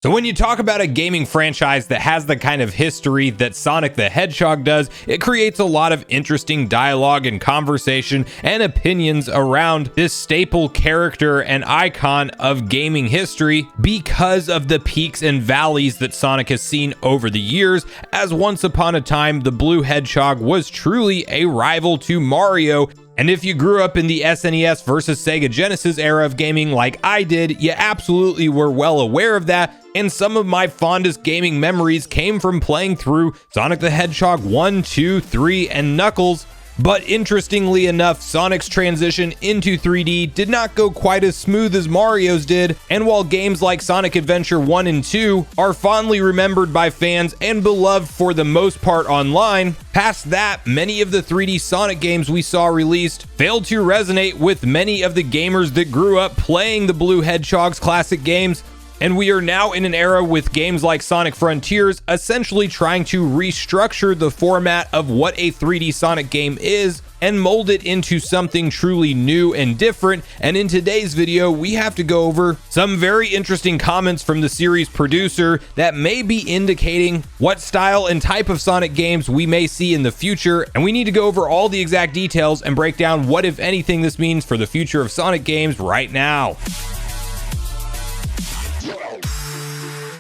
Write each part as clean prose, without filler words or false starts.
So when you talk about a gaming franchise that has the kind of history that Sonic the Hedgehog does, it creates a lot of interesting dialogue and conversation and opinions around this staple character and icon of gaming history because of the peaks and valleys that Sonic has seen over the years, as once upon a time the Blue Hedgehog was truly a rival to Mario. And if you grew up in the SNES versus Sega Genesis era of gaming like I did, you absolutely were well aware of that. And some of my fondest gaming memories came from playing through Sonic the Hedgehog 1, 2, 3, and Knuckles. But interestingly enough, Sonic's transition into 3D did not go quite as smooth as Mario's did, and while games like Sonic Adventure 1 and 2 are fondly remembered by fans and beloved for the most part online, past that, many of the 3D Sonic games we saw released failed to resonate with many of the gamers that grew up playing the Blue Hedgehog's classic games. And we are now in an era with games like Sonic Frontiers essentially trying to restructure the format of what a 3D Sonic game is and mold it into something truly new and different. And in today's video, we have to go over some very interesting comments from the series producer that may be indicating what style and type of Sonic games we may see in the future. And we need to go over all the exact details and break down what, if anything, this means for the future of Sonic games right now.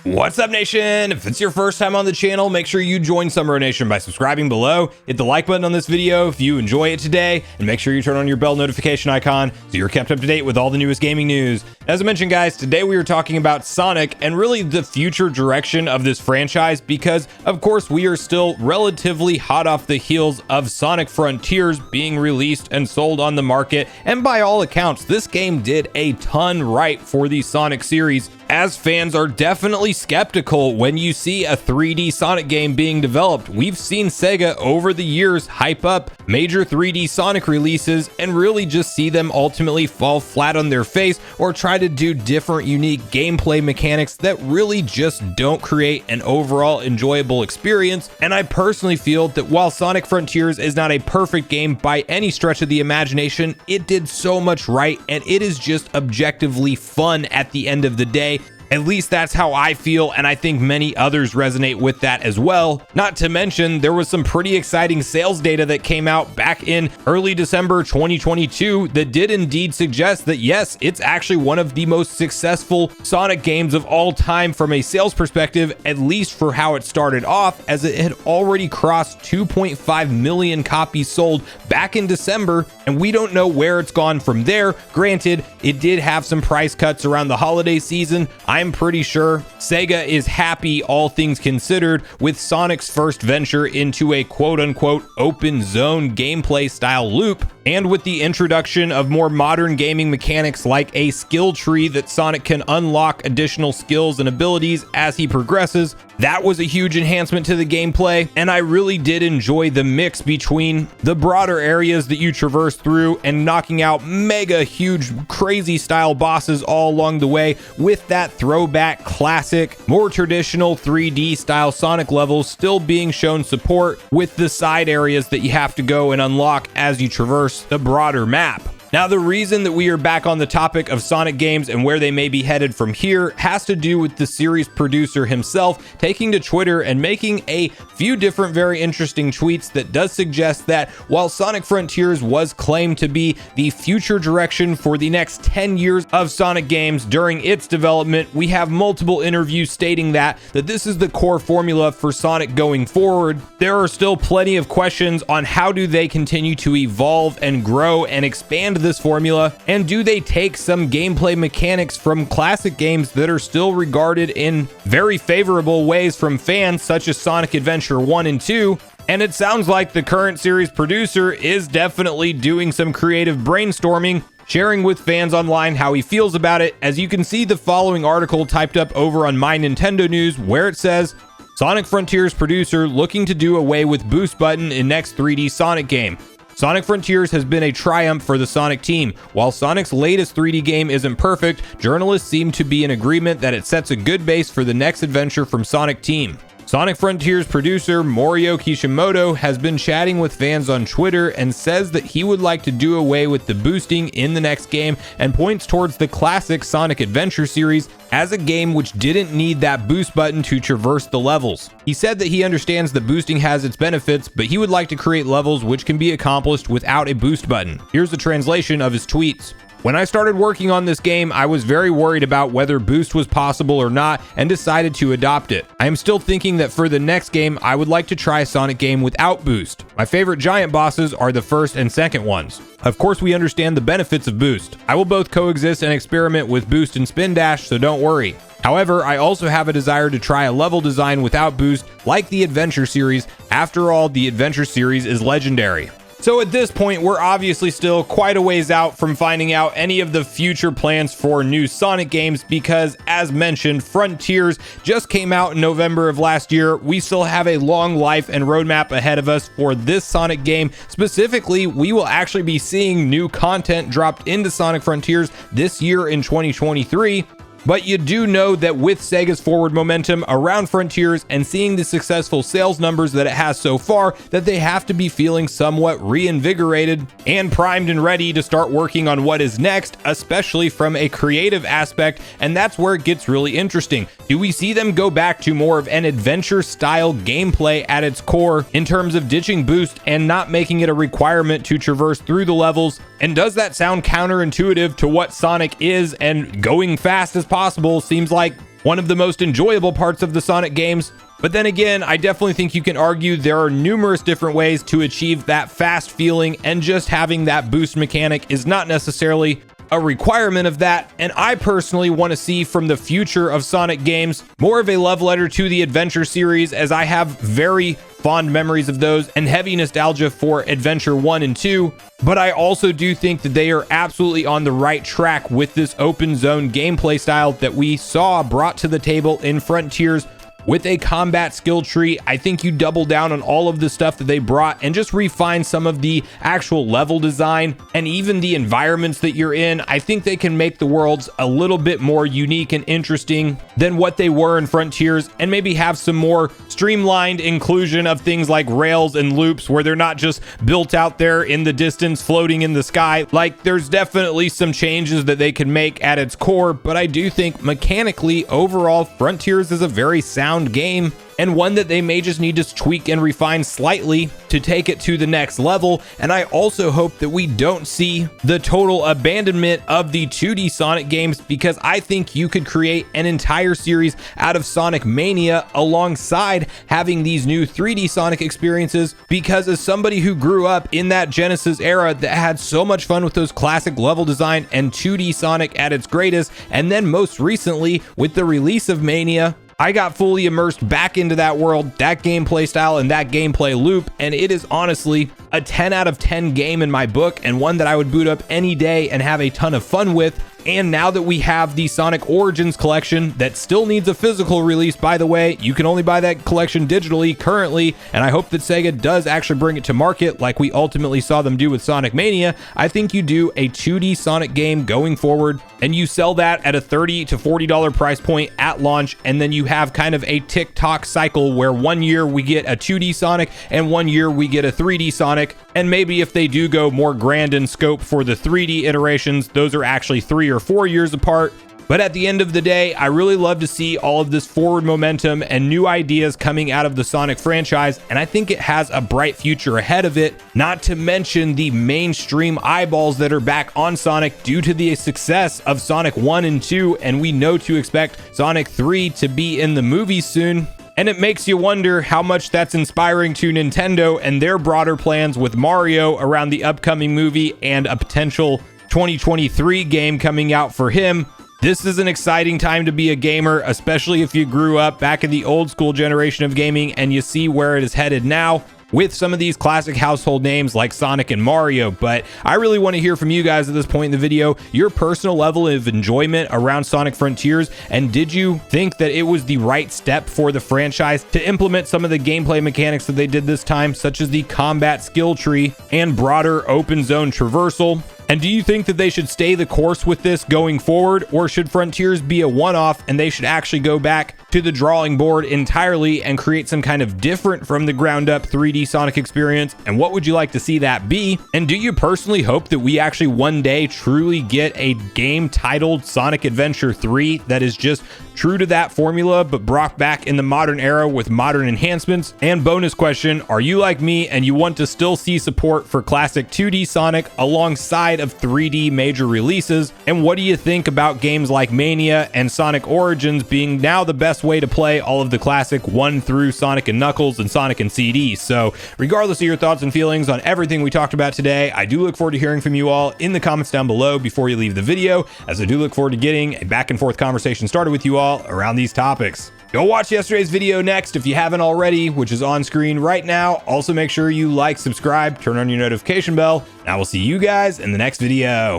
What's up, Nation? If it's your first time on the channel, make sure you join Sunbro Nation by subscribing below. Hit the like button on this video if you enjoy it today, and make sure you turn on your bell notification icon so you're kept up to date with all the newest gaming news. As I mentioned, guys, today we are talking about Sonic and really the future direction of this franchise because, of course, we are still relatively hot off the heels of Sonic Frontiers being released and sold on the market, and by all accounts, this game did a ton right for the Sonic series, as fans are definitely skeptical when you see a 3D Sonic game being developed. We've seen Sega over the years hype up major 3D Sonic releases and really just see them ultimately fall flat on their face or try to do different unique gameplay mechanics that really just don't create an overall enjoyable experience. And I personally feel that while Sonic Frontiers is not a perfect game by any stretch of the imagination, it did so much right and it is just objectively fun at the end of the day. At least that's how I feel, and I think many others resonate with that as well. Not to mention, there was some pretty exciting sales data that came out back in early December 2022 that did indeed suggest that yes, it's actually one of the most successful Sonic games of all time from a sales perspective, at least for how it started off, as it had already crossed 2.5 million copies sold back in December, and we don't know where it's gone from there. Granted, it did have some price cuts around the holiday season. I'm pretty sure Sega is happy, all things considered, with Sonic's first venture into a quote-unquote open zone gameplay style loop, and with the introduction of more modern gaming mechanics like a skill tree that Sonic can unlock additional skills and abilities as he progresses. That was a huge enhancement to the gameplay, and I really did enjoy the mix between the broader areas that you traverse through and knocking out mega huge crazy style bosses all along the way with that throwback classic, more traditional 3D style Sonic levels still being shown support with the side areas that you have to go and unlock as you traverse the broader map. Now, the reason that we are back on the topic of Sonic games and where they may be headed from here has to do with the series producer himself taking to Twitter and making a few different very interesting tweets that does suggest that while Sonic Frontiers was claimed to be the future direction for the next 10 years of Sonic games during its development, we have multiple interviews stating that this is the core formula for Sonic going forward. There are still plenty of questions on how do they continue to evolve and grow and expand this formula, and do they take some gameplay mechanics from classic games that are still regarded in very favorable ways from fans such as Sonic Adventure 1 and 2. And it sounds like the current series producer is definitely doing some creative brainstorming, sharing with fans online how he feels about it, as you can see the following article typed up over on My Nintendo News, where it says, Sonic Frontiers producer looking to do away with boost button in next 3D Sonic game. Sonic Frontiers has been a triumph for the Sonic team. While Sonic's latest 3D game isn't perfect, journalists seem to be in agreement that it sets a good base for the next adventure from Sonic team. Sonic Frontiers producer Morio Kishimoto has been chatting with fans on Twitter and says that he would like to do away with the boosting in the next game and points towards the classic Sonic Adventure series as a game which didn't need that boost button to traverse the levels. He said that he understands that boosting has its benefits, but he would like to create levels which can be accomplished without a boost button. Here's a translation of his tweets. When I started working on this game, I was very worried about whether boost was possible or not and decided to adopt it. I am still thinking that for the next game, I would like to try a Sonic game without boost. My favorite giant bosses are the first and second ones. Of course, we understand the benefits of boost. I will both coexist and experiment with boost and spin dash, so don't worry. However, I also have a desire to try a level design without boost like the Adventure series. After all, the Adventure series is legendary. So at this point, we're obviously still quite a ways out from finding out any of the future plans for new Sonic games because, as mentioned, Frontiers just came out in November of last year. We still have a long life and roadmap ahead of us for this Sonic game. Specifically, we will actually be seeing new content dropped into Sonic Frontiers this year in 2023. But you do know that with Sega's forward momentum around Frontiers and seeing the successful sales numbers that it has so far, that they have to be feeling somewhat reinvigorated and primed and ready to start working on what is next, especially from a creative aspect, and that's where it gets really interesting. Do we see them go back to more of an adventure style gameplay at its core in terms of ditching boost and not making it a requirement to traverse through the levels? And does that sound counterintuitive to what Sonic is, and going fast as possible seems like one of the most enjoyable parts of the Sonic games? But then again, I definitely think you can argue there are numerous different ways to achieve that fast feeling, and just having that boost mechanic is not necessarily a requirement of that. And I personally want to see from the future of Sonic games more of a love letter to the Adventure series, as I have very fond memories of those and heavy nostalgia for Adventure 1 and 2. But I also do think that they are absolutely on the right track with this open zone gameplay style that we saw brought to the table in Frontiers. With a combat skill tree, I think you double down on all of the stuff that they brought and just refine some of the actual level design and even the environments that you're in. I think they can make the worlds a little bit more unique and interesting than what they were in Frontiers, and maybe have some more streamlined inclusion of things like rails and loops where they're not just built out there in the distance floating in the sky. Like, there's definitely some changes that they can make at its core, but I do think mechanically overall Frontiers is a very sound game, and one that they may just need to tweak and refine slightly to take it to the next level. And I also hope that we don't see the total abandonment of the 2D Sonic games, because I think you could create an entire series out of Sonic Mania alongside having these new 3D Sonic experiences, because as somebody who grew up in that Genesis era that had so much fun with those classic level design and 2D Sonic at its greatest, and then most recently with the release of Mania, I got fully immersed back into that world, that gameplay style, and that gameplay loop, and it is honestly a 10 out of 10 game in my book, and one that I would boot up any day and have a ton of fun with. And now that we have the Sonic Origins collection that still needs a physical release, by the way, you can only buy that collection digitally currently, and I hope that Sega does actually bring it to market like we ultimately saw them do with Sonic Mania. I think you do a 2D Sonic game going forward, and you sell that at a $30 to $40 price point at launch, and then you have kind of a tick-tock cycle where 1 year we get a 2D Sonic and 1 year we get a 3D Sonic. And maybe if they do go more grand in scope for the 3D iterations, those are actually 3 or 4 years apart. But at the end of the day, I really love to see all of this forward momentum and new ideas coming out of the Sonic franchise, and I think it has a bright future ahead of it, not to mention the mainstream eyeballs that are back on Sonic due to the success of Sonic 1 and 2, and we know to expect Sonic 3 to be in the movies soon. And it makes you wonder how much that's inspiring to Nintendo and their broader plans with Mario around the upcoming movie and a potential 2023 game coming out for him. This is an exciting time to be a gamer, especially if you grew up back in the old school generation of gaming and you see where it is headed now with some of these classic household names like Sonic and Mario. But I really want to hear from you guys at this point in the video, your personal level of enjoyment around Sonic Frontiers, and did you think that it was the right step for the franchise to implement some of the gameplay mechanics that they did this time, such as the combat skill tree and broader open zone traversal? And do you think that they should stay the course with this going forward, or should Frontiers be a one-off and they should actually go back to the drawing board entirely and create some kind of different from the ground up 3D Sonic experience? And what would you like to see that be? And do you personally hope that we actually one day truly get a game titled Sonic Adventure 3 that is just true to that formula but brought back in the modern era with modern enhancements? And bonus question, are you like me and you want to still see support for classic 2D Sonic alongside of 3D major releases? And what do you think about games like Mania and Sonic Origins being now the best way to play all of the classic 1 through Sonic and Knuckles and Sonic and CD? So regardless of your thoughts and feelings on everything we talked about today, I do look forward to hearing from you all in the comments down below before you leave the video, as I do look forward to getting a back and forth conversation started with you all around these topics. Go watch yesterday's video next if you haven't already, which is on screen right now. Also make sure you like, subscribe, turn on your notification bell, and I will see you guys in the next video.